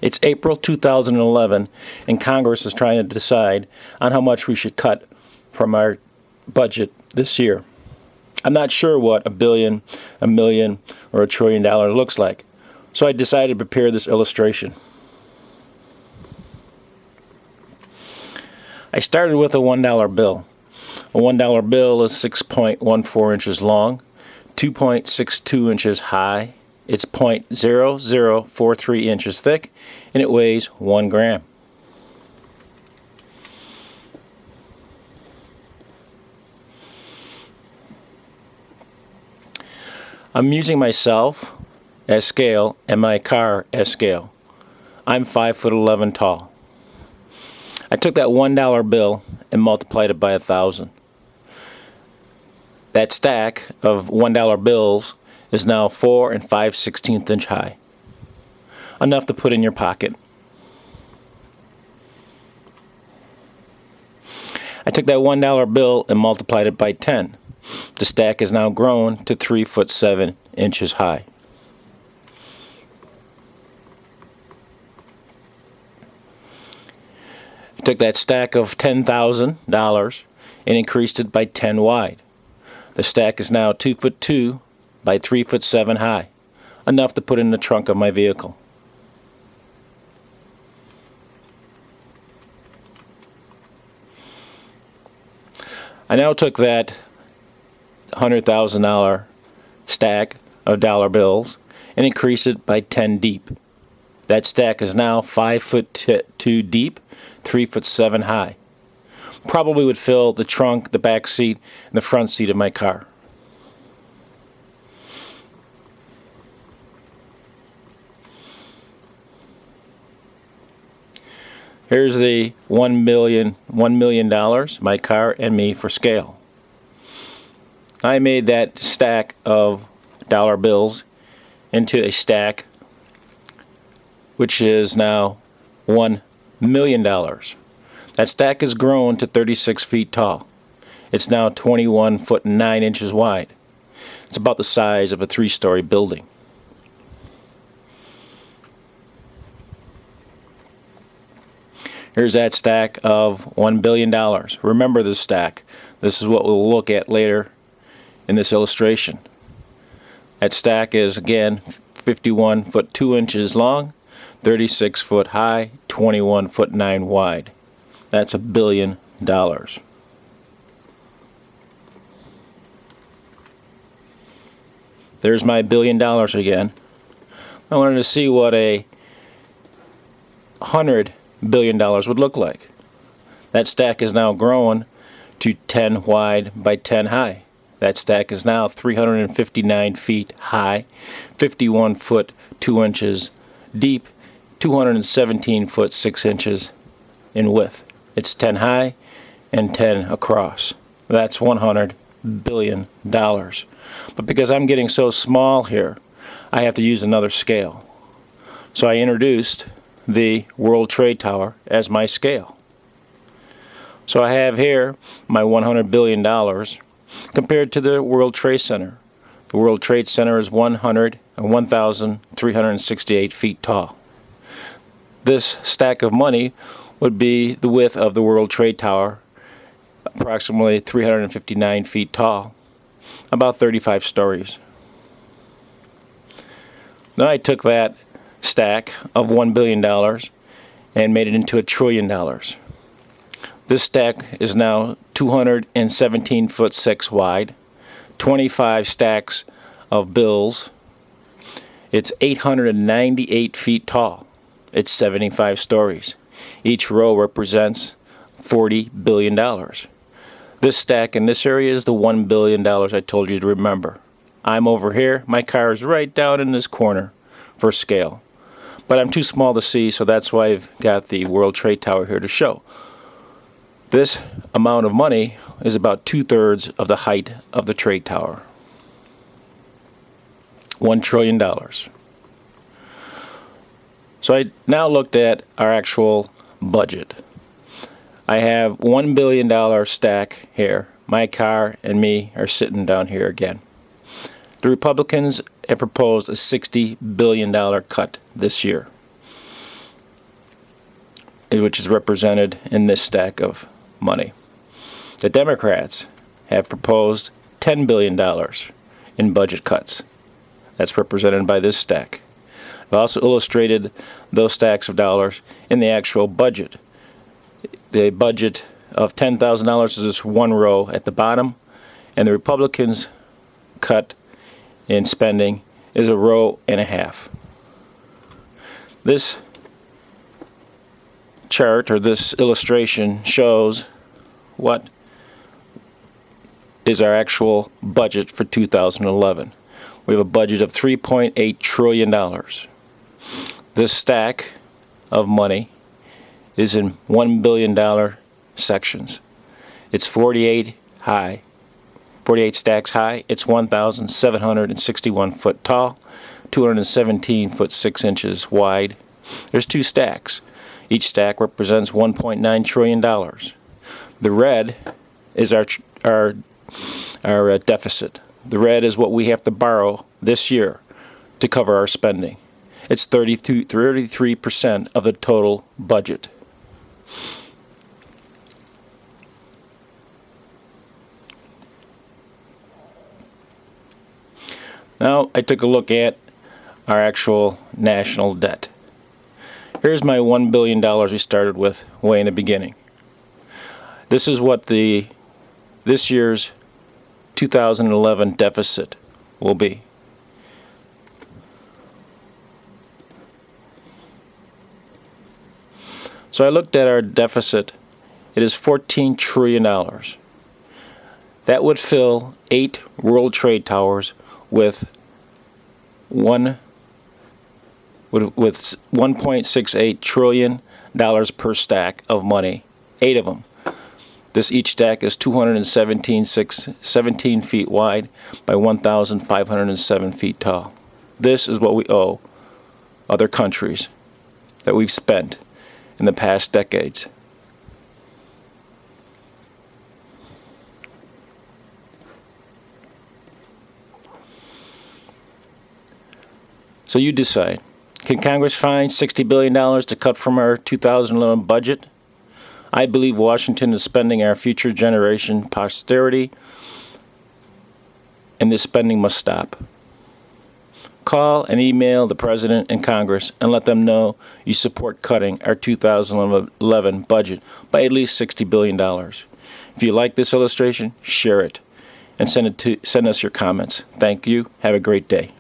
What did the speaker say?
It's April 2011, and Congress is trying to decide on how much we should cut from our budget this year. I'm not sure what a billion, a million, or $1 trillion looks like, so I decided to prepare this illustration. I started with a $1 bill. A $1 bill is 6.14 inches long, 2.62 inches high. It's 0.0043 inches thick, and it weighs 1 gram. I'm using myself as scale and my car as scale. I'm 5'11" tall. I took that $1 bill and multiplied it by 1,000. That stack of $1 bills is now 4 5/16 inch high. Enough to put in your pocket. I took that $1 bill and multiplied it by 10. The stack is now grown to 3'7" high. I took that stack of $10,000 and increased it by 10 wide. The stack is now 2'2" by 3'7" high, enough to put in the trunk of my vehicle. I now took that $100,000 stack of dollar bills and increased it by 10 deep. That stack is now 5'2" deep, 3'7" high. Probably would fill the trunk, the back seat, and the front seat of my car. Here's the $1 million, my car and me for scale. I made that stack of dollar bills into a stack which is now $1 million. That stack has grown to 36 feet tall. It's now 21 foot and 9 inches wide. It's about the size of a 3-story building. Here's that stack of $1 billion. Remember this stack. This is what we'll look at later in this illustration. That stack is again 51 foot 2 inches long, 36 foot high, 21 foot 9 wide. That's $1 billion. There's my $1 billion again. I wanted to see what a $100 billion would look like. That stack is now grown to 10 wide by 10 high. That stack is now 359 feet high, 51 foot 2 inches deep, 217 foot 6 inches in width. It's 10 high and 10 across. That's $100 billion. But because I'm getting so small here, I have to use another scale. So I introduced the World Trade Tower as my scale. So I have here my $100 billion compared to the World Trade Center. The World Trade Center is 1,368 feet tall. This stack of money would be the width of the World Trade Tower, approximately 359 feet tall, about 35 stories. Then I took that stack of $1 billion and made it into $1 trillion. This stack is now 217 foot 6 wide, 25 stacks of bills. It's 898 feet tall. It's 75 stories. Each row represents $40 billion. This stack in this area is the $1 billion I told you to remember. I'm over here. My car is right down in this corner for scale. But I'm too small to see, so that's why I've got the World Trade Tower here to show. This amount of money is about 2/3 of the height of the trade tower. $1 trillion. So I now looked at our actual budget. I have $1 billion stack here. My car and me are sitting down here again. The Republicans have proposed a $60 billion cut this year. which is represented in this stack of money. The Democrats have proposed $10 billion in budget cuts. That's represented by this stack. I've also illustrated those stacks of dollars in the actual budget. The budget of $10,000 is this one row at the bottom, and the Republicans' cut in spending is a row and a half. This chart, or this illustration, shows what is our actual budget for 2011. We have a budget of $3.8 trillion. This stack of money is in $1 billion sections. It's 48 high, 48 stacks high. It's 1,761 foot tall, 217 foot 6 inches wide. There's two stacks. Each stack represents $1.9 trillion. The red is our deficit. The red is what we have to borrow this year to cover our spending. It's 33% of the total budget. Now I took a look at our actual national debt. Here's my $1 billion we started with way in the beginning. This is what this year's 2011 deficit will be. So I looked at our deficit. It is $14 trillion. That would fill 8 World Trade Towers with $1.68 trillion per stack of money. 8 of them. Each stack is 17 feet wide by 1,507 feet tall. This is what we owe other countries that we've spent in the past decades. So you decide. Can Congress find $60 billion to cut from our 2011 budget? I believe Washington is spending our future generation posterity, and this spending must stop. Call and email the President and Congress and let them know you support cutting our 2011 budget by at least $60 billion. If you like this illustration, share it and send us your comments. Thank you. Have a great day.